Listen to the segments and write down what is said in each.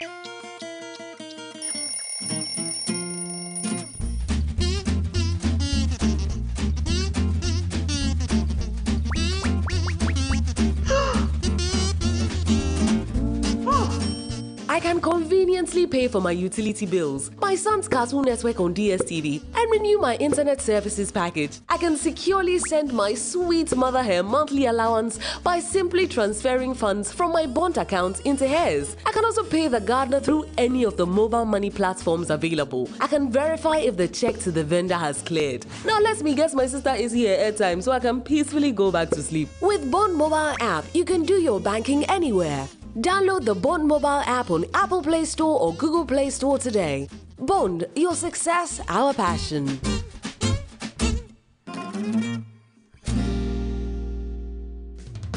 I can conveniently pay for my utility bills, my son's Cartoon Network on DSTV, and renew my internet services package. I can securely send my sweet mother her monthly allowance by simply transferring funds from my bond account into hers. I can also pay the gardener through any of the mobile money platforms available. I can verify if the check to the vendor has cleared. Now let me guess my sister is here at time so I can peacefully go back to sleep. With Bond Mobile app, you can do your banking anywhere. Download the Bond Mobile app on Apple Play Store or Google Play Store today. Bond, your success, our passion.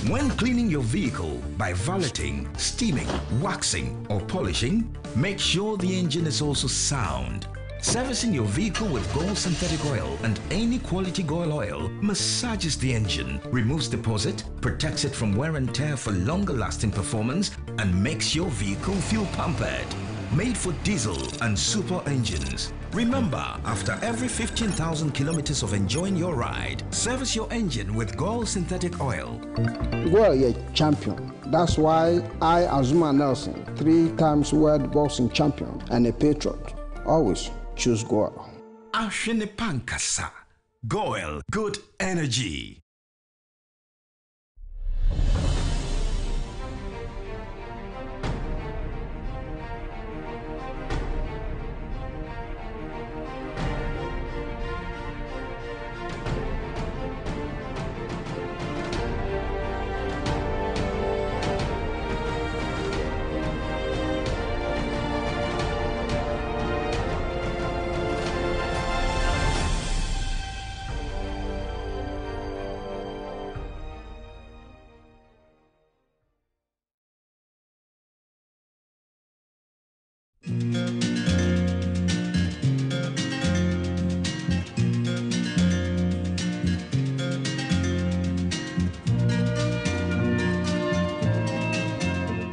When cleaning your vehicle by valeting, steaming, waxing, or polishing, make sure the engine is also sound. Servicing your vehicle with Gold synthetic oil and any quality Gold oil massages the engine, removes deposit, protects it from wear and tear for longer lasting performance, and makes your vehicle feel pampered. Made for diesel and super engines. Remember, after every 15,000 kilometers of enjoying your ride, service your engine with Gold synthetic oil. Gold is a champion. That's why I, Azuma Nelson, 3 times world boxing champion and a patriot, always choose Goil. Ashene Pankasa. Goil, good energy.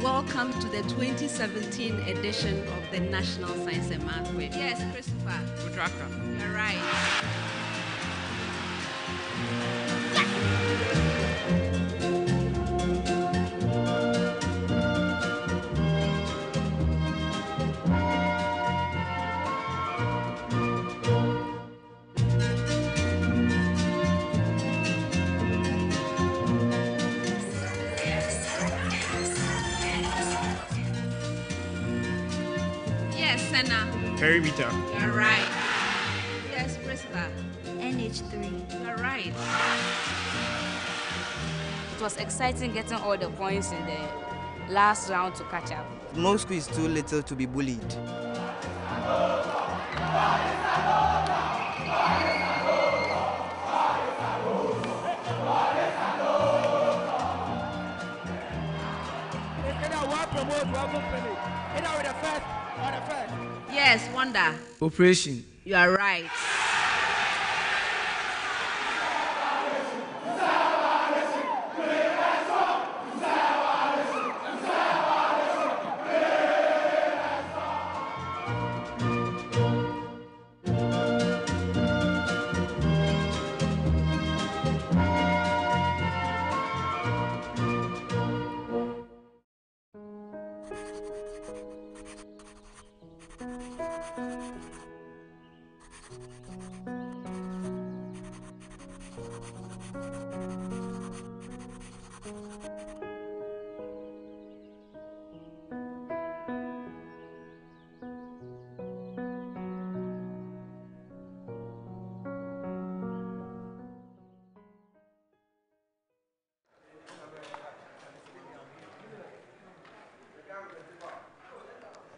Welcome to the 2017 edition of the National Science and Math Quiz. Yes, Christopher. You're right. Yes, Senna. Perimeter. You're right. Yes, Priscilla. NH3. You're right. It was exciting getting all the points in the last round to catch up. No school is too little to be bullied. Yes, Wanda. Operation. You are right.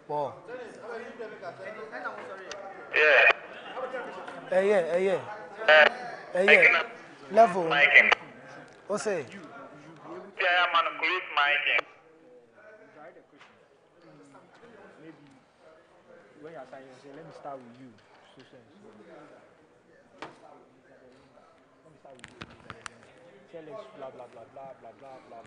Paul. Yeah. Yeah. Level. What's it? Yeah, man, create miking. Maybe when you're signing, say, let me start with you. Let me start with you. Tell us blah blah blah blah blah blah blah blah.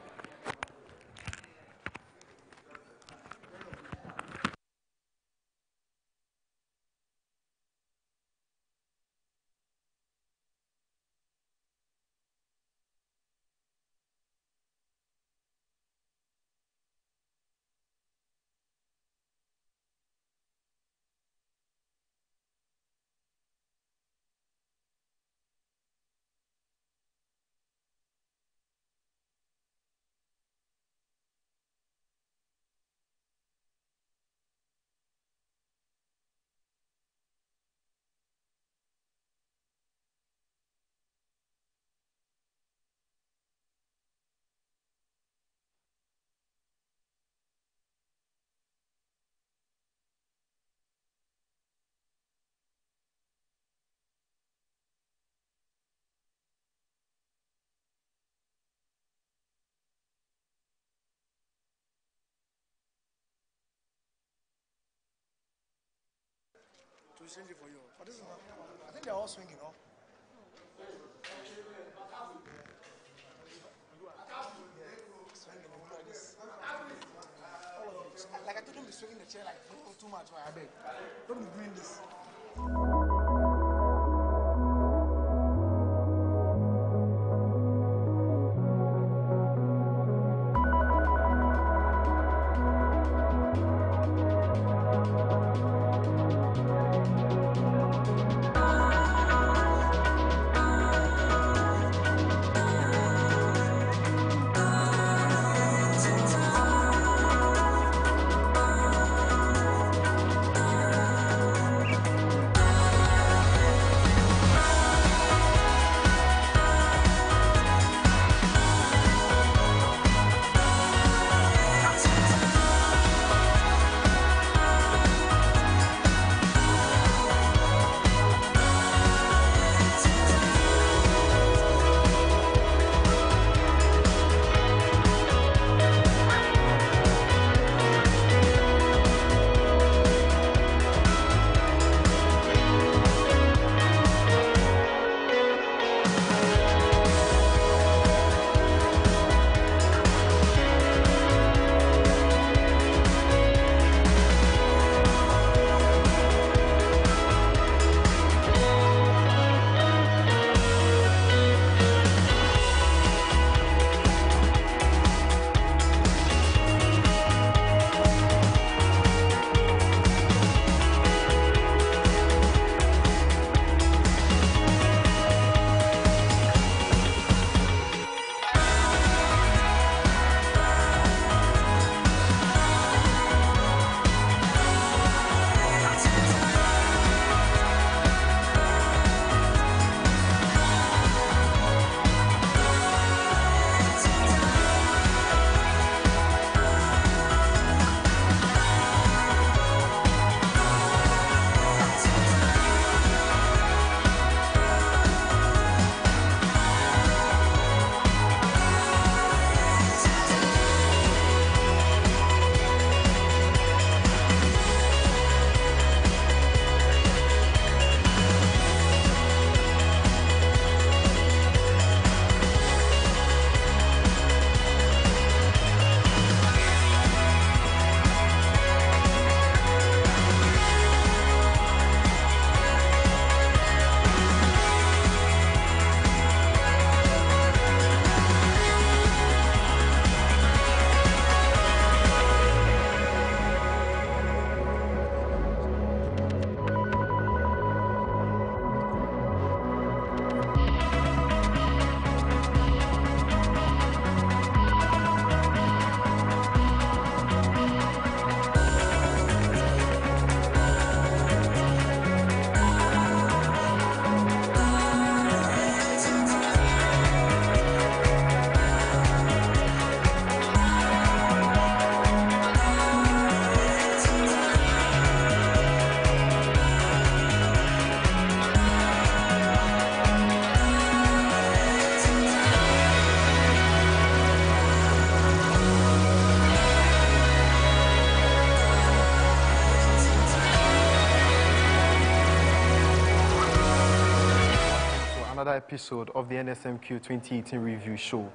be changing for you. But this is not. I think they're all swinging, no? Swinging like this. All of it. Like I told them, be swinging the chair like too much. I beg. Don't be doing this. Episode of the Nsmq 2018 review show.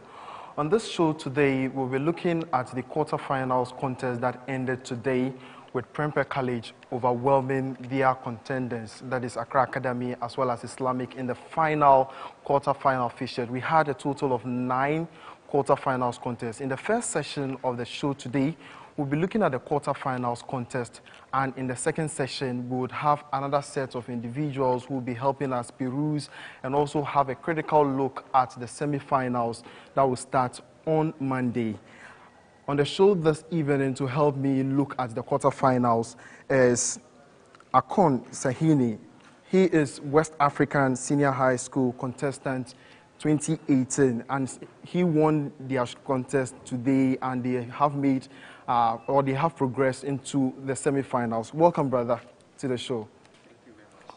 On this show today, we'll be looking at the quarterfinals contest that ended today with Prempeh College overwhelming their contenders, that is Accra Academy as well as Islamic, in the final quarterfinal fixture. We had a total of 9 quarterfinals contests. In the first session of the show today, we'll be looking at the quarterfinals contest, and in the second session, we would have another set of individuals who will be helping us peruse and also have a critical look at the semifinals that will start on Monday. On the show this evening to help me look at the quarterfinals is Akon Sahini. He is West African Senior High School contestant 2018, and he won their contest today, and they have made they have progressed into the semifinals. Welcome, brother, to the show.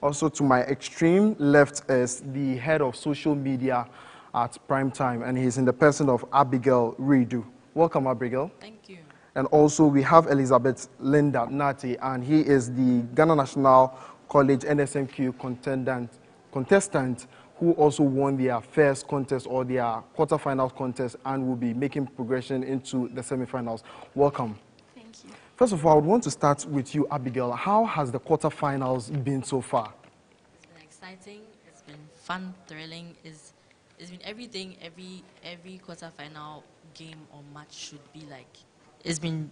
Also, to my extreme left is the head of social media at Primetime, and he's in the person of Abigail Redu. Welcome, Abigail. Thank you. And also, we have Elizabeth Linda Nati, and he is the Ghana National College Nsmq contestant who also won their first contest or their quarterfinals contest and will be making progression into the semifinals. Welcome. Thank you. First of all, I would want to start with you, Abigail. How has the quarterfinals been so far? It's been exciting. It's been fun, thrilling. It's been everything every quarterfinal game or match should be like. It's been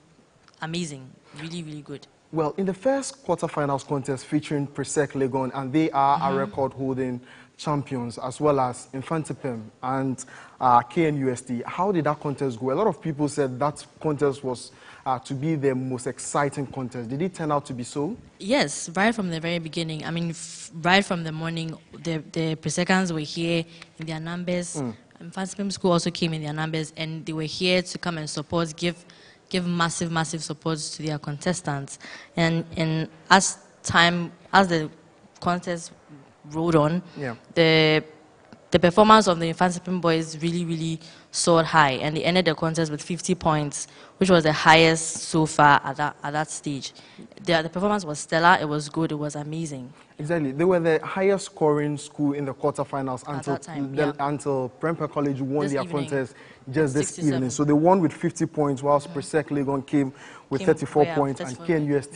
amazing. Really, really good. Well, in the first quarterfinals contest featuring Presec Legon, and they are a record-holding champions, as well as Nsmq and KNUST. How did that contest go? A lot of people said that contest was to be the most exciting contest. Did it turn out to be so? Yes, right from the very beginning. I mean, right from the morning, the Presecans were here in their numbers. Nsmq school also came in their numbers, and they were here to come and support, give massive support to their contestants. And as the contest rolled on, the performance of the Nsmq boys really soared high, and they ended the contest with 50 points, which was the highest so far at that stage. The performance was stellar. It was good. It was amazing. Exactly. They were the highest scoring school in the quarterfinals until Prempeh College won their contest just this evening. So they won with 50 points, whilst Presec Legon came with 34 points and KNUST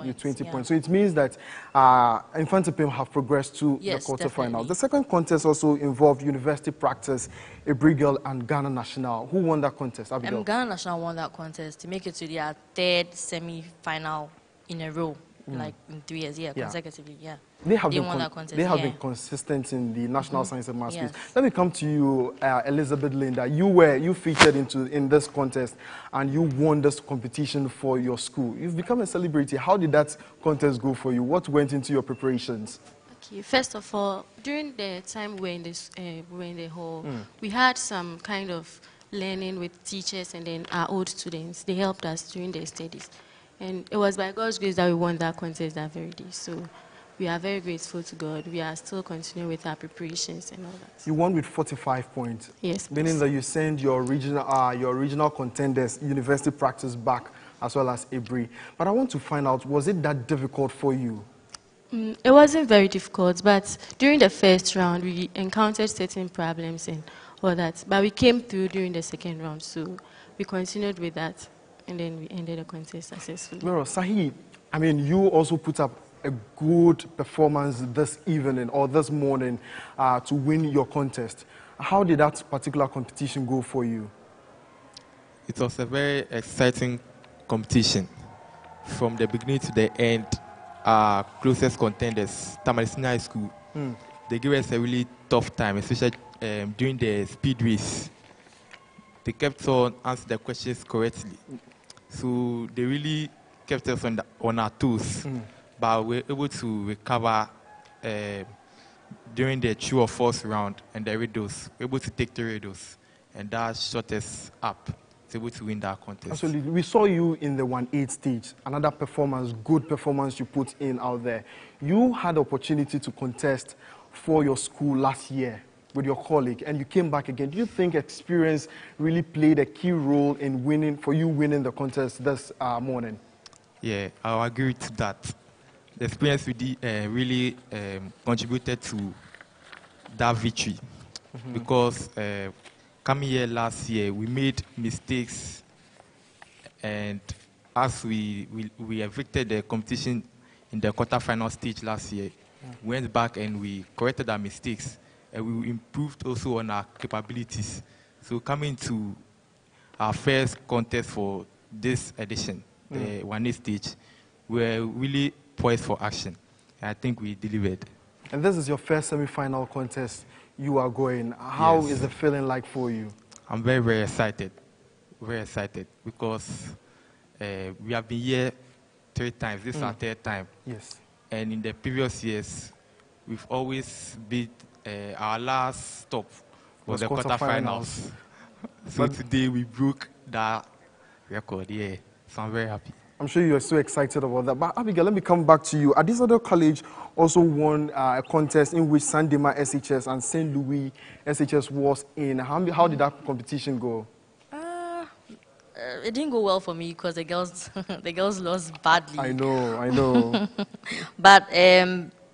with 20 points. So it means that Nsmq have progressed to the quarterfinals. Definitely. The second contest also involved University Practice, Abrigel, and Ghana National. Who won that contest, Abigail? Ghana National won that contest to make it to their third semi-final in a row. Like in 3 years, consecutively, They have won that contest. They have been consistent in the National Science and Maths space. Let me come to you, Elizabeth Linda. You featured in this contest, and you won this competition for your school. You've become a celebrity. How did that contest go for you? What went into your preparations? Okay, first of all, during the time we were in the hall, we had some kind of learning with teachers and then our old students. They helped us during their studies. And it was by God's grace that we won that contest that very day. So we are very grateful to God. We are still continuing with our preparations and all that. You won with 45 points. Yes. Meaning that you sent your original contenders, University Practice, back, as well as Abri. But I want to find out, was it that difficult for you? It wasn't very difficult, but during the first round, we encountered certain problems and all that. But we came through during the second round, so we continued with that. And then we ended the contest successfully. Well, Sahi, I mean, you also put up a good performance this evening or this morning to win your contest. How did that particular competition go for you? It was a very exciting competition. From the beginning to the end, our closest contenders, Tamarisina High School, they gave us a really tough time, especially during the speed race. They kept on answering the questions correctly. So they really kept us on our toes, but we were able to recover during the true or false round and the riddles. We were able to take the riddles, and that shot us up. We were able to win that contest. Absolutely. We saw you in the 1-8 stage, another performance, good performance you put in out there. You had the opportunity to contest for your school last year with your colleague, and you came back again. Do you think experience really played a key role in winning the contest this morning? Yeah, I agree to that. The experience really contributed to that victory because coming here last year, we made mistakes, and as we evicted the competition in the quarterfinal stage last year, we went back and we corrected our mistakes. And we improved also on our capabilities. So coming to our first contest for this edition, the 1-8 stage, we're really poised for action. And I think we delivered. And this is your first semi-final contest you are going. How is the feeling like for you? I'm very excited. Very excited because we have been here 3 times. This is our 3rd time. Yes. And in the previous years, we've always been our last stop was the quarterfinals. So today we broke that record, So I'm very happy. I'm sure you're so excited about that. But Abigail, let me come back to you. Adisado College also won a contest in which Sandema SHS and St. Louis SHS was in. How did that competition go? it didn't go well for me because the girls the girls lost badly. I know. But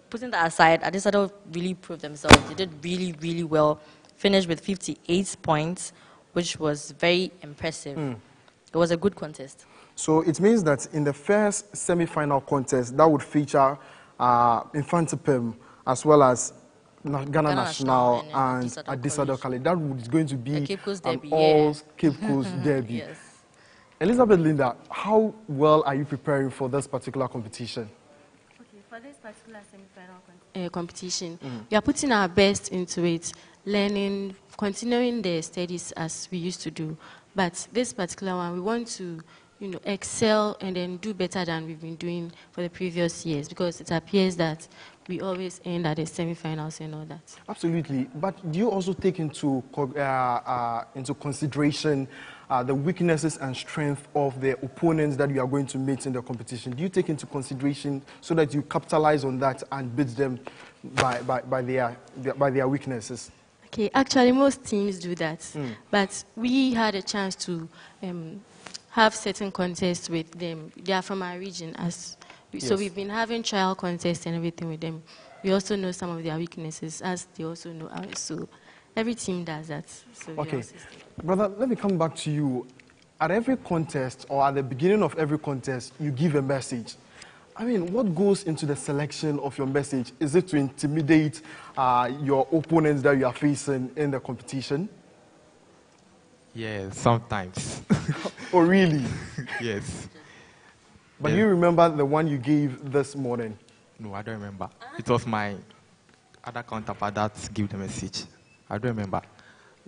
putting that aside, Adesado really proved themselves. They did really, really well. Finished with 58 points, which was very impressive. It was a good contest. So it means that in the first semi-final contest, that would feature Nsmq as well as Ghana National and Adesado College. That is going to be an all Cape Coast derby. Yes. Elizabeth Linda, how well are you preparing for this particular competition? Okay, for this particular semi-final competition, we are putting our best into it, learning, continuing the studies as we used to do. But this particular one, we want to, excel and then do better than we've been doing for the previous years, because it appears that we always end at the semi-finals and all that. Absolutely. But do you also take into consideration the weaknesses and strength of the opponents that you are going to meet in the competition? Do you take into consideration so that you capitalize on that and beat them by their weaknesses? Okay, actually most teams do that. But we had a chance to have certain contests with them. They are from our region. So we've been having trial contests and everything with them. We also know some of their weaknesses, as they also know ours. So every team does that. So okay. Brother, let me come back to you. At every contest, or at the beginning of every contest, you give a message. I mean, what goes into the selection of your message? Is it to intimidate your opponents that you are facing in the competition? Yeah, sometimes. Oh, really? Yes. But do you remember the one you gave this morning? No, I don't remember. It was my other counterpart that gave the message. I don't remember.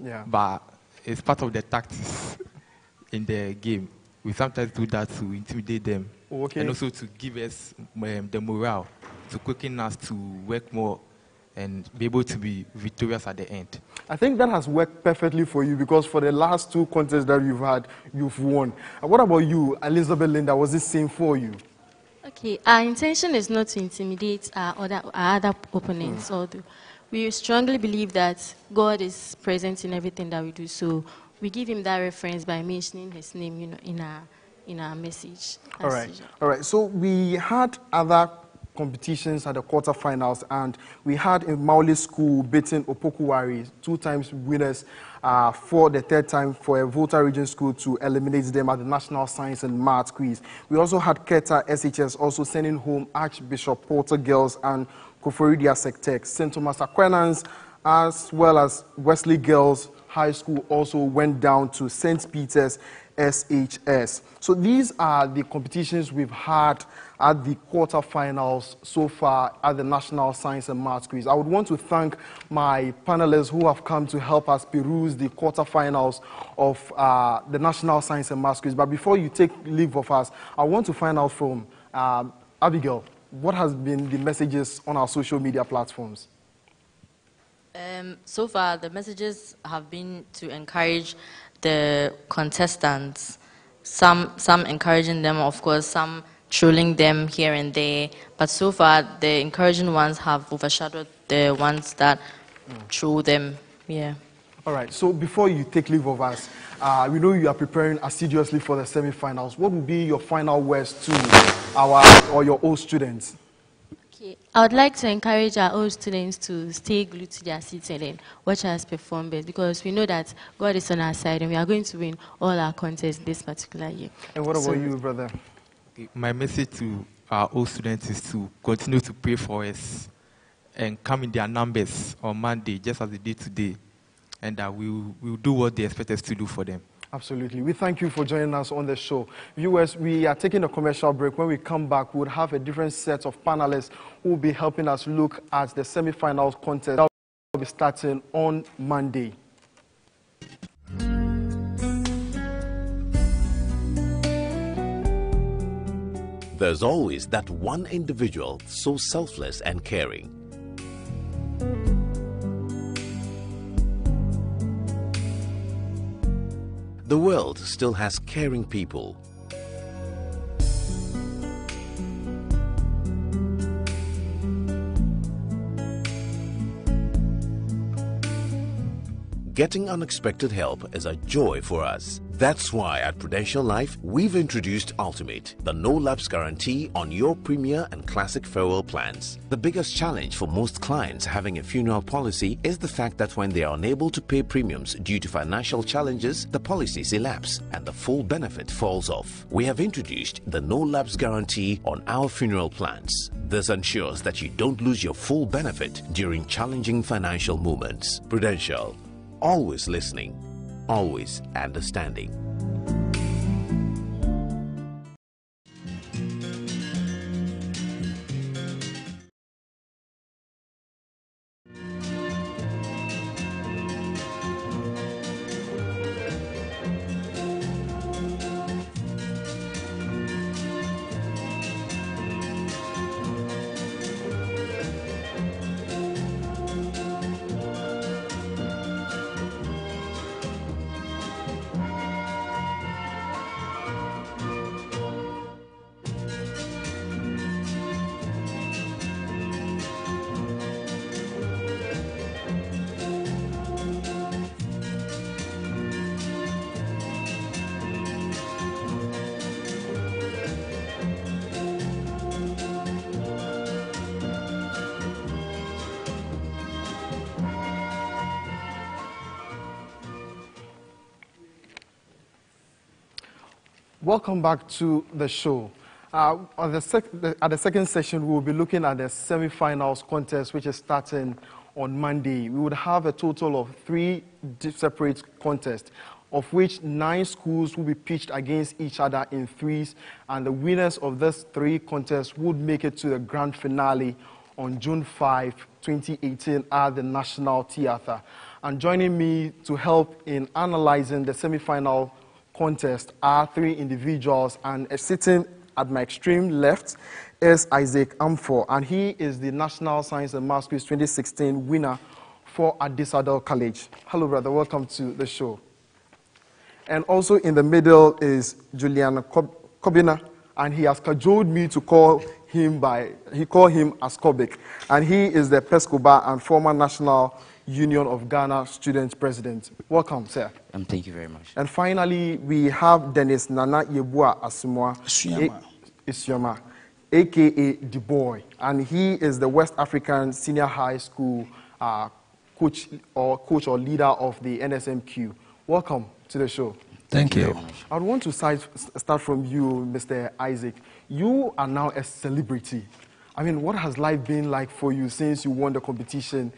Yeah. But it's part of the tactics in the game. We sometimes do that to intimidate them. Oh, okay. And also to give us the morale, to quicken us to work more and be able to be victorious at the end. I think that has worked perfectly for you, because for the last two contests that you've had, you've won. What about you, Elizabeth Linda? Was it same for you? Okay, our intention is not to intimidate our other opponents. Although we strongly believe that God is present in everything that we do. So we give him that reference by mentioning his name, in our message. All right. So we had other competitions at the quarterfinals, and we had in Mauli School beating Opokuwari, 2 times winners, for the 3rd time for a Volta Region School to eliminate them at the National Science and Maths Quiz. We also had Keta SHS also sending home Archbishop Porter Girls and Koforidia Sectec. St. Thomas Aquinas, as well as Wesley Girls High School, also went down to St. Peter's SHS. So these are the competitions we've had at the quarterfinals so far at the National Science and Maths Quiz. I would want to thank my panelists who have come to help us peruse the quarterfinals of the National Science and Maths Quiz. But before you take leave of us, I want to find out from Abigail, what has been the messages on our social media platforms? So far, the messages have been to encourage the contestants, some encouraging them, of course, some trolling them here and there, but so far the encouraging ones have overshadowed the ones that troll them. Yeah. All right, so before you take leave of us, we know you are preparing assiduously for the semi-finals. What would be your final words to your old students? Okay, I would like to encourage our old students to stay glued to their seats and then watch us perform best, because we know that God is on our side and we are going to win all our contests this particular year. And what about you, brother? Okay, my message to our old students is to continue to pray for us and come in their numbers on Monday, just as they did today, and that we will do what they expect us to do for them. Absolutely. We thank you for joining us on the show. Viewers, we are taking a commercial break. When we come back, we'll have a different set of panelists who will be helping us look at the semi-finals contest that will be starting on Monday. There's always that one individual so selfless and caring. The world still has caring people. Getting unexpected help is a joy for us. That's why at Prudential Life, we've introduced Ultimate, the no-lapse guarantee on your Premier and Classic farewell plans. The biggest challenge for most clients having a funeral policy is the fact that when they are unable to pay premiums due to financial challenges, the policies elapse and the full benefit falls off. We have introduced the no-lapse guarantee on our funeral plans. This ensures that you don't lose your full benefit during challenging financial moments. Prudential, always listening, always understanding. Welcome back to the show. At the second session, we will be looking at the semi-finals contest, which is starting on Monday. We would have a total of 3 separate contests, of which 9 schools will be pitched against each other in threes, and the winners of these 3 contests would make it to the grand finale on June 5, 2018 at the National Theatre. And joining me to help in analyzing the semi-final contest are 3 individuals, and sitting at my extreme left is Isaac Amfor, and he is the National Science and Maths Quiz 2016 winner for Adisadel College. Hello, brother. Welcome to the show. And also in the middle is Julian Kobina, and he has cajoled me to call him Ascobic, and he is the Pescoba and former National Union of Ghana Student President. Welcome, sir. Thank you very much. And finally, we have Dennis Nana Yebua Isioma, a.k.a. The Boy, and he is the West African Senior High School coach or leader of the Nsmq. Welcome to the show. Thank you. I want to start from you, Mr. Isaac. You are now a celebrity. I mean, what has life been like for you since you won the competition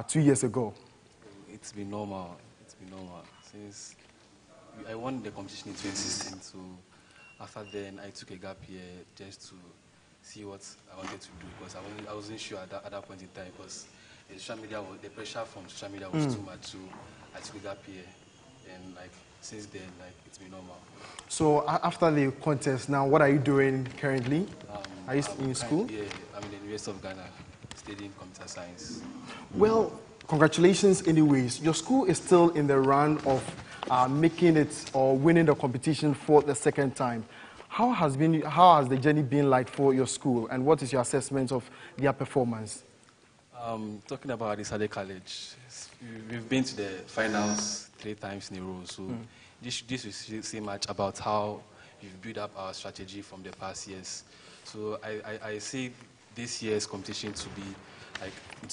2 years ago? It's been normal. It's been normal. Since I won the competition in 2016, so after then I took a gap year just to see what I wanted to do, because I wasn't sure at that point in time, because the pressure from social media was too much, so I took a gap year, and since then it's been normal. So after the contest, now what are you doing currently? Are you in school? Yeah, I'm in the University of Ghana, studying computer science. Well, congratulations anyways. Your school is still in the run of making it or winning the competition for the second time. How has the journey been like for your school, and what is your assessment of their performance? Talking about Adisadel College, we've been to the finals 3 times in a row, so this will say much about how we've built up our strategy from the past years. So I see this year's competition to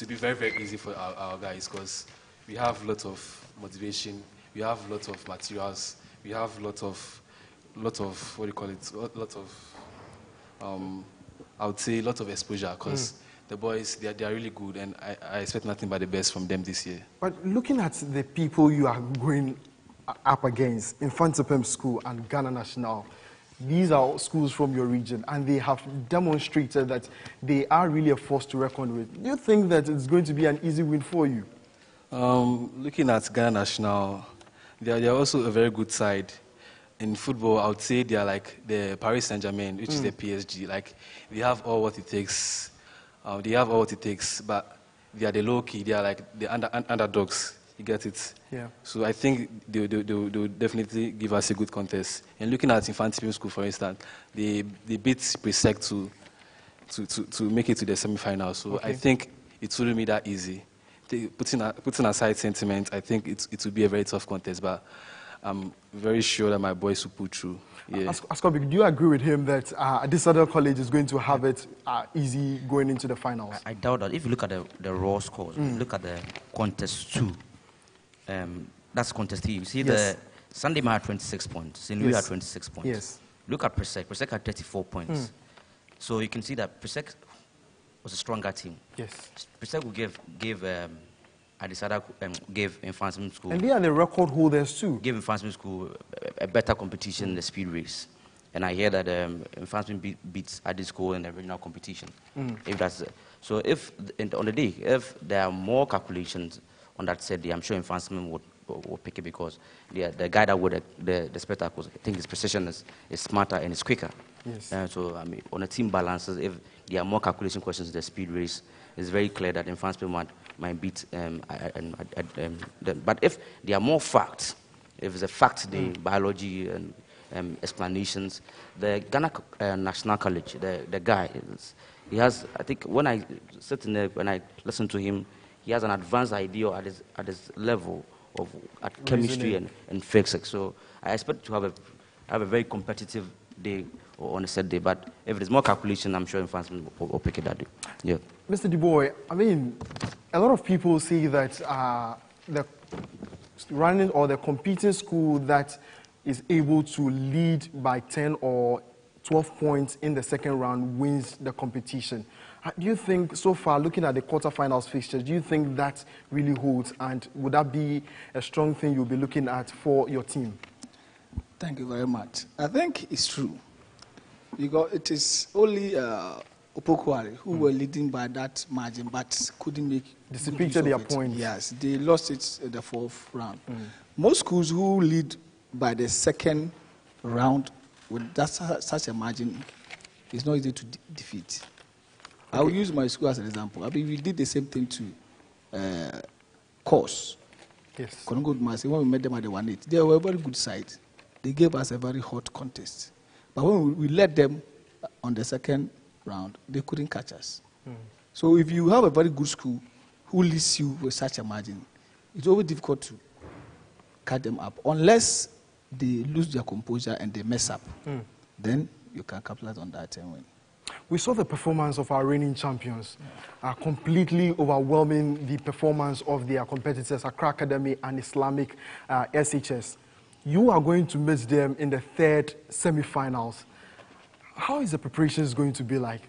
be very, very easy for our guys, because we have a lot of motivation, we have a lot of materials, we have a lot of what do you call it? I would say a lot of exposure, because the boys they are really good, and I expect nothing but the best from them this year. But looking at the people you are going up against, Nsmq School and Ghana National, these are schools from your region, and they have demonstrated that they are really a force to reckon with. Do you think that it's going to be an easy win for you? Looking at Ghana National, they are also a very good side. In football, I would say they are like the Paris Saint-Germain, which is the PSG. They have all what it takes. But they are the low-key. They are like the underdogs. You get it? Yeah. So I think they'll definitely give us a good contest. And looking at Nsmq School, for instance, they beat Presec to make it to the semi-finals. So I think it wouldn't be that easy. Putting aside sentiment, I think it will be a very tough contest. But I'm very sure that my boys will pull through. Yeah. Askobik, do you agree with him that this other college is going to have it easy going into the finals? I doubt that. If you look at the raw scores, look at the contest 2, that's contest 3. You see the Sunday had 26 points, St. Louis had 26 points. Yes. Look at Presec. Presec had 34 points. So you can see that Presec was a stronger team. Yes. Presec will give Adisada gave Nsmq School. And they are the record holders too. Gave Nsmq School a better competition in the speed race. And I hear that Nsmq beats Adi School in the regional competition. If that's so, if on the day, if there are more calculations on that set day, I'm sure Nsmq will pick it because the guy that would the spectacles, I think his precision is smarter and it's quicker. Yes. So I mean, on a team balances, if there are more calculation questions in the speed race, it's very clear that Nsmq might beat but if there are more facts, if it's a fact day, biology and explanations, the Ghana National College, the guy, he has, I think when I sit in there, when I listen to him, he has an advanced idea at his level of chemistry and physics. So I expect to have a very competitive day on a set day, but if there's more calculation, I'm sure Nsmq will pick it that day. Yeah. Mr. DuBois, I mean, a lot of people see that the running or the competing school that is able to lead by 10 or 12 points in the second round wins the competition. Do you think, so far, looking at the quarterfinals fixtures, do you think that really holds, and would that be a strong thing you'll be looking at for your team? Thank you very much. I think it's true, because it is only Opokwari who were leading by that margin, but couldn't make dissipated their points. Yes, they lost it in the fourth round. Most schools who lead by the second round with such a margin, it's not easy to defeat. I will use my school as an example. I mean, we did the same thing to course. Yes. When we met them at the 1-8, they were a very good side. They gave us a very hot contest. But when we led them on the second round, they couldn't catch us. So if you have a very good school who leads you with such a margin, it's always difficult to cut them up. Unless they lose their composure and they mess up, then you can capitalize on that and win. We saw the performance of our reigning champions, completely overwhelming the performance of their competitors, Accra Academy and Islamic SHS. You are going to meet them in the third semi-finals. How is the preparations going to be like?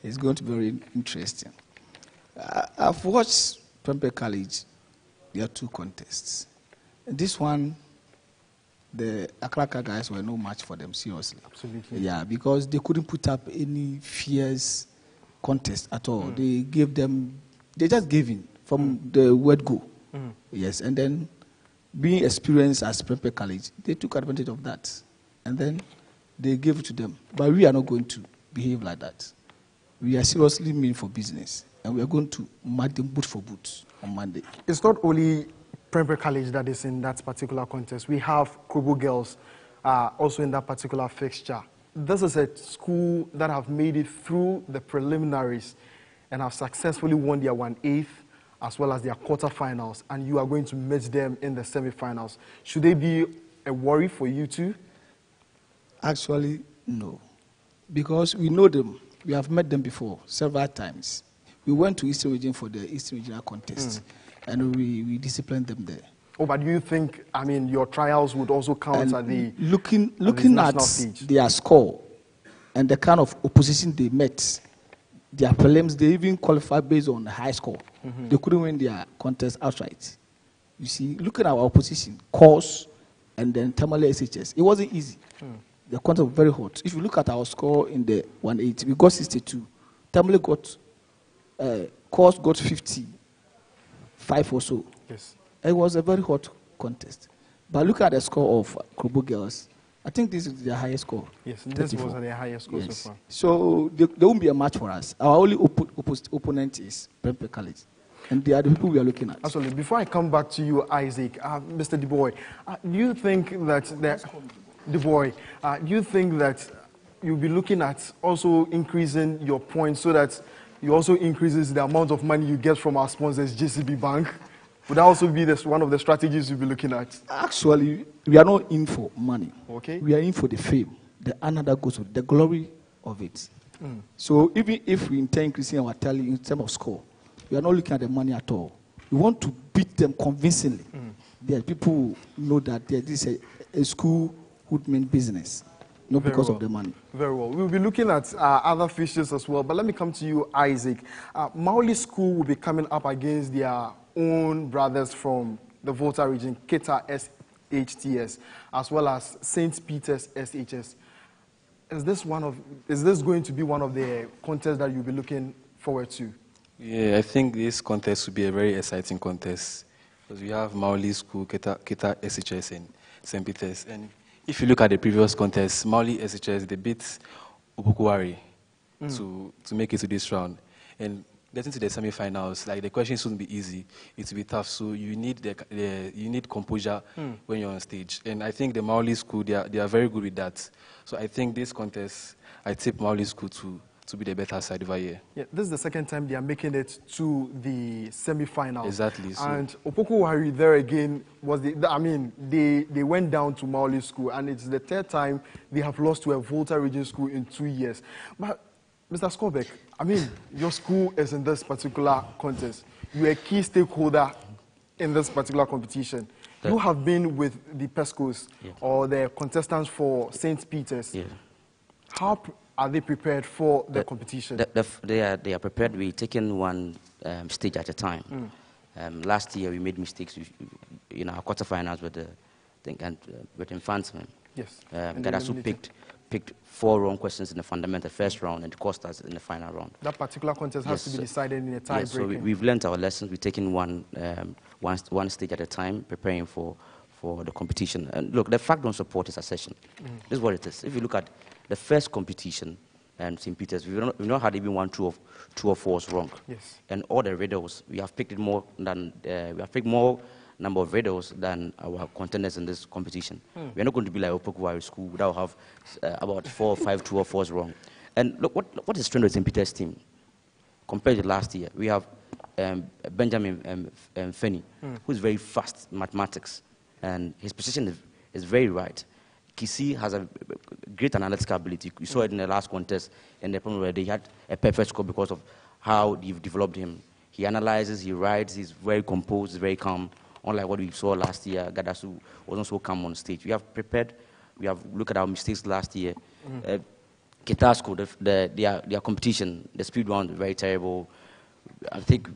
It's going to be very interesting. I've watched Prempeh College. There are 2 contests. This one, the Accra guys were no match for them, seriously. Absolutely. Yeah, because they couldn't put up any fierce contest at all. They just gave in from the word go. Yes, and then being experienced as Prempeh College, they took advantage of that. And then they gave it to them. But we are not going to behave like that. We are seriously meant for business. And we are going to match them boot for boot on Monday. It's not only Prempeh College that is in that particular contest. We have Krobo Girls also in that particular fixture. This is a school that have made it through the preliminaries and have successfully won their 1/8 as well as their quarterfinals, and you are going to meet them in the semifinals. Should they be a worry for you too? Actually, no. Because we know them. We have met them before several times. We went to Eastern Region for the Eastern Regional contest, and we disciplined them there. Oh, but do you think, I mean, your trials would also count at the looking at stage? Their score and the kind of opposition they met, their prelims, they even qualified based on the high score. They couldn't win their contest outright. You see, looking at our opposition, course, and then Tamale SHS, it wasn't easy. The contest was very hot. If you look at our score in the 1/8, we got 62. Tamale got, course got 55 or so. Yes. It was a very hot contest. But look at the score of Krobo Girls. I think this is their highest score. Yes, this was their highest score so far. So there won't be a match for us. Our only opponent is Prempeh College. And they are the people we are looking at. Absolutely. Before I come back to you, Isaac, Mr. DuBois, do you think that do you think that you'll be looking at also increasing your points so that you also increases the amount of money you get from our sponsors, JCB Bank? Would that also be one of the strategies you'll be looking at? Actually, we are not in for money. Okay. We are in for the fame, the honor that goes with the glory of it. So even if we intend increasing our tally in terms of score, we are not looking at the money at all. We want to beat them convincingly. There, people know that this is a school who means business, not Very because well. of the money. Very well. We'll be looking at other fixtures as well, but let me come to you, Isaac. Mauli School will be coming up against their own brothers from the Volta region, Keta SHTS, as well as St. Peter's SHS. Is this going to be one of the contests that you'll be looking forward to? Yeah, I think this contest will be a very exciting contest because we have Mauli School, Keta SHS, and St. Peter's. And if you look at the previous contest, Mauli SHS, they beat Obukuwari to make it to this round. And getting to the semifinals, like the questions shouldn't be easy. It will be tough. So you need you need composure when you're on stage. And I think the Mauli School, they are very good with that. So I think this contest, I tip Mauli School to be the better side over here. Yeah, this is the second time they are making it to the semi-finals. Exactly. So. And Opokuwari there again was they went down to Mauli School, and it's the third time they have lost to a Volta region school in 2 years. But Mr. Skobek, your school is in this particular contest. You're a key stakeholder in this particular competition. You have been with the PESCOs or the contestants for St. Peter's. Yeah. How are they prepared for the competition? They are prepared. We're taking one stage at a time. Last year we made mistakes in our quarterfinals with with Nsmq. Yes. Gadasu picked 4 wrong questions in the fundamental first round and cost us in the final round. That particular contest has to be decided in a tie So we've learned our lessons. We're taking one stage at a time, preparing for the competition. And look, the fact don't support is a session. This is what it is. If you look at the first competition, St. Peter's, we've not had even one, two or fours wrong. Yes. And all the riddles, we have picked more number of riddles than our contenders in this competition. We're not going to be like Opokuwari School without have about 4 or 5 2 or 4s wrong. And look, what is strange with St. Peter's team compared to last year? We have Benjamin Feni, who is very fast mathematics, and his precision is very right. Kisi has a great analytical ability. We saw it in the last contest in the problem where they had a perfect score because of how you've developed him. He analyzes, he writes, he's very composed, very calm. Unlike what we saw last year, Gadasu wasn't so calm on stage. We have prepared. We have looked at our mistakes last year. Ketasco, their competition, the speed round is very terrible. I think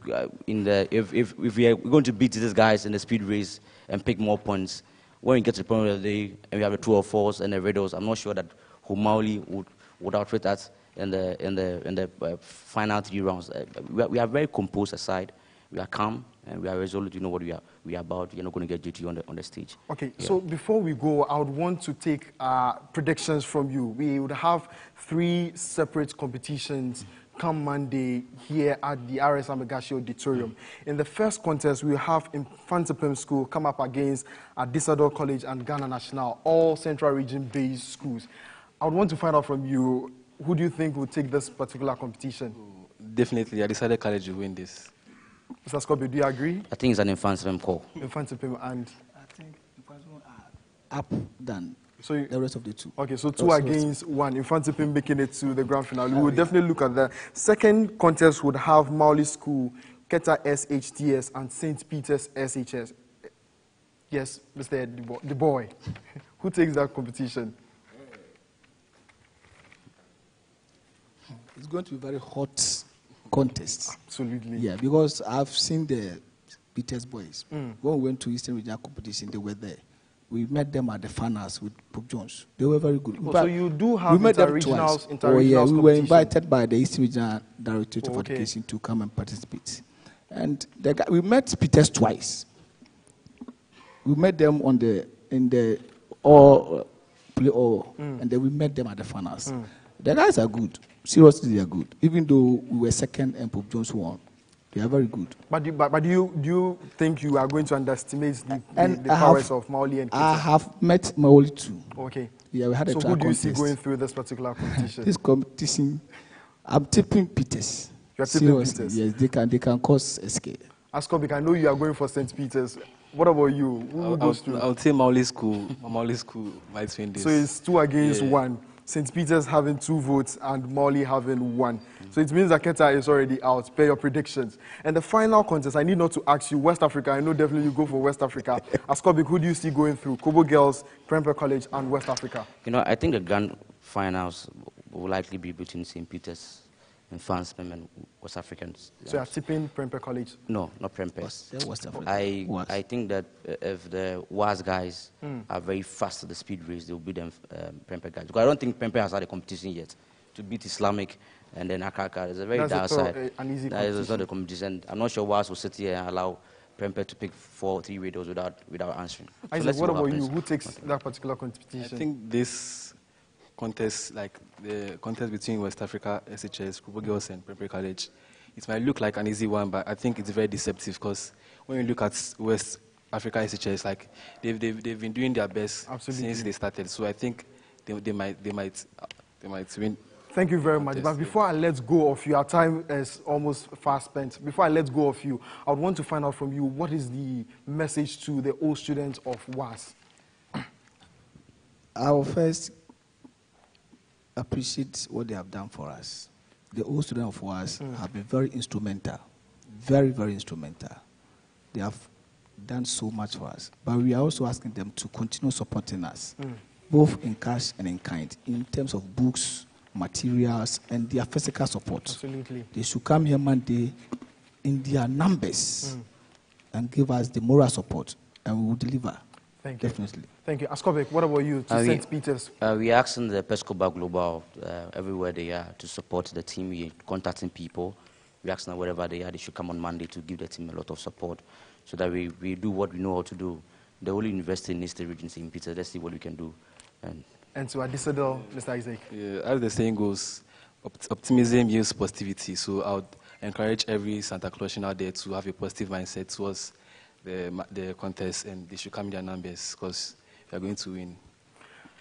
if we are going to beat these guys in the speed race and pick more points, when we get to the point of the day and we have the 2 or 4s and the riddles, I'm not sure that Mauli would outfit us in the final 3 rounds. We are very composed aside. We are calm and we are resolute. You know what we are about. You're not going to get GT on the stage. Okay, so before we go, I would want to take predictions from you. We would have 3 separate competitions come Monday here at the RS Amegashi Auditorium. In the first contest, we have Nsmq School come up against Adisador College and Ghana National, all Central Region-based schools. I would want to find out from you, who do you think will take this particular competition? Definitely, Adisador College will win this. Mr. Scobie, do you agree? I think it's an Nsmq call. Nsmq, and I think Nsmq are up than the rest of the 2. Okay, so 2 against 1. Nsmq making it to the grand final. We will definitely look at that. Second contest would have Mauli School, Keta SHTS, and St. Peter's SHS. Yes, Mr. The boy. Who takes that competition? It's going to be very hot contest. Absolutely. Yeah, because I've seen the Peters boys. When we went to Eastern Regional competition, they were there. We met them at the finals with Pope Jones. They were very good. So you do have inter-regionals we were invited by the Eastern Regional Directorate of Education to come and participate. And we met Peters twice. We met them in the play and then we met them at the finals. The guys are good. Seriously, they are good. Even though we were second and Pope Jones won, they are very good. But do you think you are going to underestimate the powers of Mauli and Keta? I have met Mauli too. Okay. Yeah, we had a so who do you see going through this particular competition? This competition, I'm tipping Peters. You're tipping Peters? Yes, they can cause a scare. Askobik, I know you are going for St. Peter's. What about you? Who goes through? I'll say Mauli School. Mauli School might win this. So it's 2 against 1. St. Peter's having 2 votes and Mauli having 1. So it means that Keta is already out. Pay your predictions. And the final contest, I need not to ask you, West Africa. I know definitely you go for West Africa. Askobik, who do you see going through? Kobo Girls, Prempeh College, and West Africa? You know, I think the grand finals will likely be between St. Peter's and Nsmq and West Africans. So you're tipping Prempeh College? No, not Prempeh. West Africa. I think that if the WAS guys are very fast at the speed race, they'll beat them Prempeh guys. Because I don't think Prempeh has had a competition yet to beat Islamic and then Akaka. It's a very downside. An easy competition. It's not a competition. I'm not sure WAS will sit here and allow Prempeh to pick 4-3 radars without answering. Isaac, what about you? Who takes that particular competition? I think this contest, like the contest between West Africa, SHS, Kobo Girls, and Prempeh College, it might look like an easy one, but I think it's very deceptive because when you look at West Africa SHS, like they've been doing their best since they started. So I think they might win. Thank you very much. But before I let go of you, our time is almost fast spent. Before I let go of you, I would want to find out from you, what is the message to the old students of WAS? I will first appreciate what they have done for us. The old students of WAS have been very instrumental, very, very instrumental. They have done so much for us. But we are also asking them to continue supporting us, both in cash and in kind, in terms of books, materials, and their physical support. Absolutely. They should come here Monday in their numbers and give us the moral support, and we will deliver. Thank you. Definitely. Thank you. Askobik, what about you to St. Peter's? We're asking the Pescobar Global, everywhere they are, to support the team. We're contacting people. We're asking them wherever they are, they should come on Monday to give the team a lot of support so that we do what we know how to do. The only university in Eastern region, St. Peter's, let's see what we can do. And to Adisadel, Mr. Isaac. Yeah, as the saying goes, optimism yields positivity. So I would encourage every Santa Clausian out there to have a positive mindset towards the contest, and they should come in their numbers because we are going to win.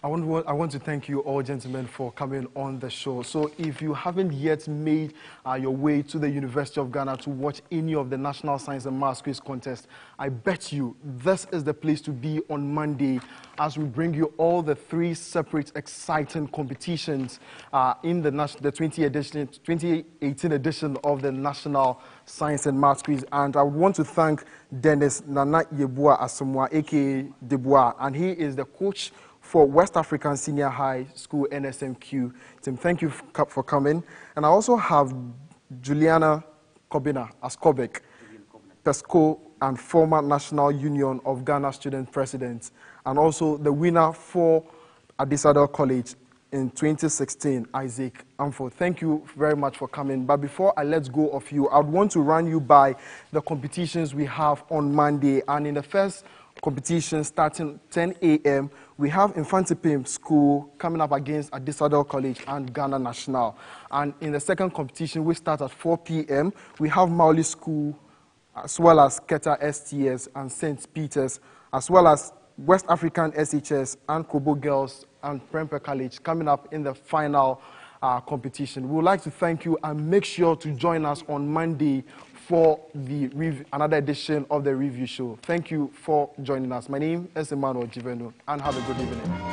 I want to thank you all, gentlemen, for coming on the show. So if you haven't yet made your way to the University of Ghana to watch any of the National Science and Maths Quiz contest, I bet you this is the place to be on Monday as we bring you all the 3 separate exciting competitions in the 2018 edition of the National Science and Maths Quiz. And I want to thank Dennis Nana Yebua Asamoah, a.k.a. Debois, and he is the coach for West African Senior High School Nsmq. Tim, thank you for coming. And I also have Juliana Kobina Askobik, PESCO and former National Union of Ghana Student President, and also the winner for Adisadel College in 2016, Isaac Amfo. Thank you very much for coming. But before I let go of you, I would want to run you by the competitions we have on Monday. And in the first competition starting 10 a.m., we have Infantipim School coming up against Adisadel College and Ghana National. And in the second competition, we start at 4 p.m., we have Mauli School, as well as Keta STS and St. Peter's, as well as West African SHS and Kobo Girls and Prempeh College coming up in the final competition. We would like to thank you and make sure to join us on Monday for the another edition of the review show. Thank you for joining us. My name is Emmanuel Jivenu, and have a good evening.